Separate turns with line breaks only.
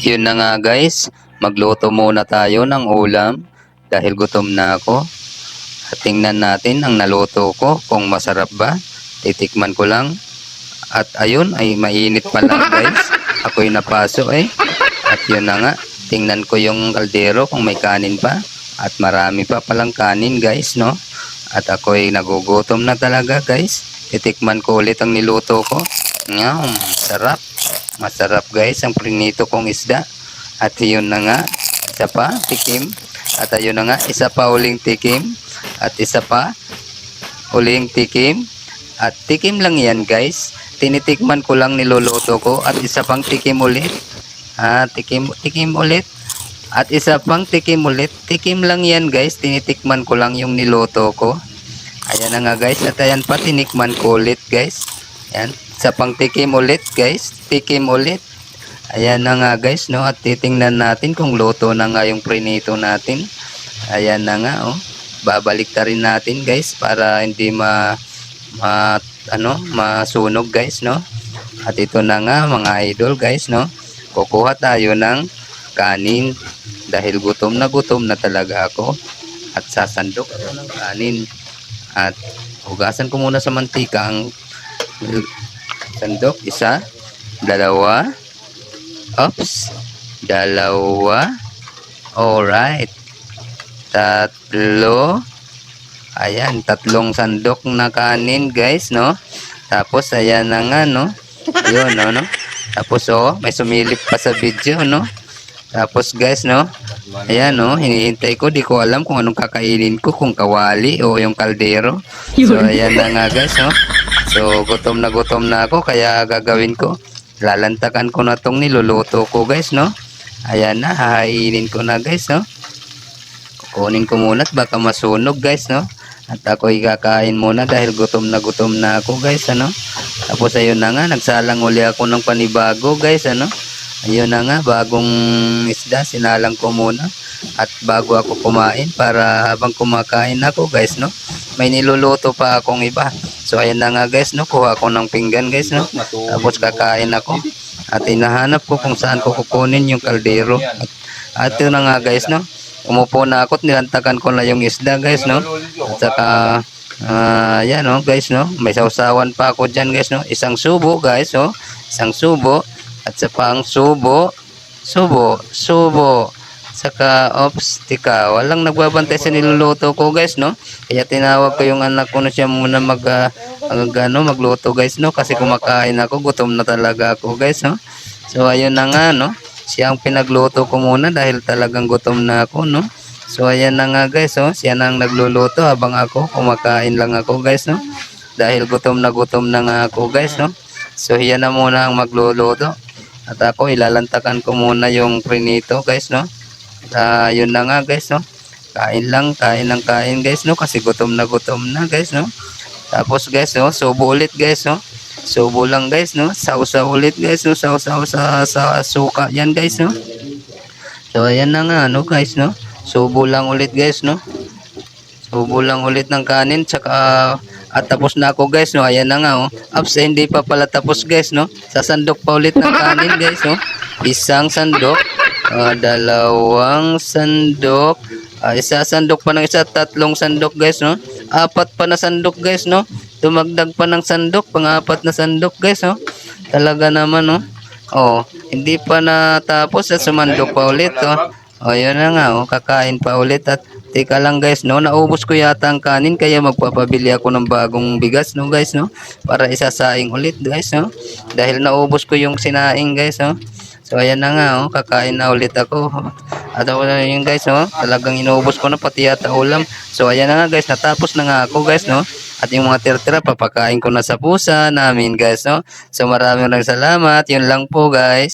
Yun na nga guys, magluto muna tayo ng ulam dahil gutom na ako. At tingnan natin ang naluto ko kung masarap ba. Titikman ko lang. At ayun ay mainit pa lang guys. Ako'y napaso eh. At yun na nga, tingnan ko yung kaldero kung may kanin pa. At marami pa palang kanin guys, no? At ako'y nagugutom na talaga guys. Titikman ko ulit ang niluto ko. Sarap. Masarap guys ang prinito kong isda. At yun na nga, isa pa, tikim. At ayun na nga, isa pa uling tikim. At isa pa, uling tikim. At tikim lang yan guys. Tinitikman ko lang niluluto ko. At isa pang tikim ulit. Tikim ulit. At isa pang tikim ulit. Tikim lang yan guys. Tinitikman ko lang yung niluto ko. Ayan na nga guys. At ayan pa, tinikman ko ulit guys. Ayan. Isa pang tikim ulit guys. Tikim ulit. Ayan na nga guys, no? At titingnan natin kung luto na nga yung prinito natin. Ayan na nga, oh. Babalik ta rin natin guys para hindi masunog guys, no? At ito na nga mga idol guys, no? Kukuha tayo ng kanin dahil gutom na talaga ako. At sasandok ako ng kanin. At hugasan ko muna sa mantika ang sandok. Isa, dalawa, dalawa, alright, tatlo, ayan, tatlong sandok na kanin guys, no? Tapos ayan na nga, no? Yun, no? Tapos may sumilip pa sa video, no? Tapos guys, no? Ayan, no? Hinihintay ko, di ko alam kung anong kakainin ko, kung kawali o yung kaldero. So ayan na nga guys, no? So gutom na ako, kaya gagawin ko, lalantakan ko na tong niluluto ko guys, no? Ayan na, hahainin ko na guys, no? Kukunin ko muna at baka masunog guys, no? At ako'y kakain muna dahil gutom na ako guys, ano? Tapos ayun na nga, nagsalang uli ako ng panibago guys, ano? Ayun na nga, bagong isda, sinalang ko muna. At bago ako kumain, para habang kumakain ako guys, no? May niluluto pa akong iba. So ayan na nga guys, no? Kuha ko ng pinggan guys, no? Tapos kakain ako. At hinahanap ko kung saan ko kukunin yung kaldero. At ito na nga guys, no? Umupo na ako at nilantakan ko na yung isda guys, no? At saka yan, no guys, no? May sausawan pa ako dyan guys, no? Isang subo guys, no? Isang subo. At sa pang subo. Saka, tika, walang nagbabantay sa niluluto ko guys, no? Kaya tinawag ko yung anak ko na siya muna magluto guys, no? Kasi kumakain ako, gutom na talaga ako guys, no? So ayun na nga, no? Siya ang pinagluto ko muna dahil talagang gutom na ako, no? So ayan na nga guys, oh. Siya na ang nagluluto habang ako kumakain lang ako guys, no? Dahil gutom na nga ako guys, no? So yan na muna ang magluluto. At ako ilalantakan ko muna yung prinito guys, no? Yun na nga guys, no? Kain guys, no? Kasi gutom na guys, no? Tapos guys, no? Subo ulit guys, no? Subo lang guys, no? Sausaw ulit guys, no? Sausaw sa suka yan guys, no? So ayan na nga, no guys, no? Subo lang ulit guys, no? Subo lang ulit ng kanin, tsaka at tapos na ako guys, no? Ayan na nga, oh. Hindi pa pala tapos guys, no? Sasandok pa ulit ng kanin guys, no? Isang sandok, dalawang sandok, isa sandok pa ng isa, tatlong sandok guys, no? Apat pa na sandok guys, no? Dumagdag pa ng sandok, pang-apat na sandok guys, no? Talaga naman, no? Hindi pa natapos at sumandok pa ulit, oh. Yun na nga, kakain pa ulit. At teka lang guys, no? Naubos ko yata ang kanin kaya magpapabili ako ng bagong bigas, no guys, no? Para isasaing ulit guys, no? Dahil naubos ko yung sinaing guys, no? So ayan na nga, kakain na ulit ako. At yun guys, no? Talagang inuubos ko na pati yata ulam. So ayan na nga guys, natapos na nga ako guys, no? At yung mga tira-tira, papakain ko na sa pusa namin guys, no? So maraming salamat. Yun lang po guys.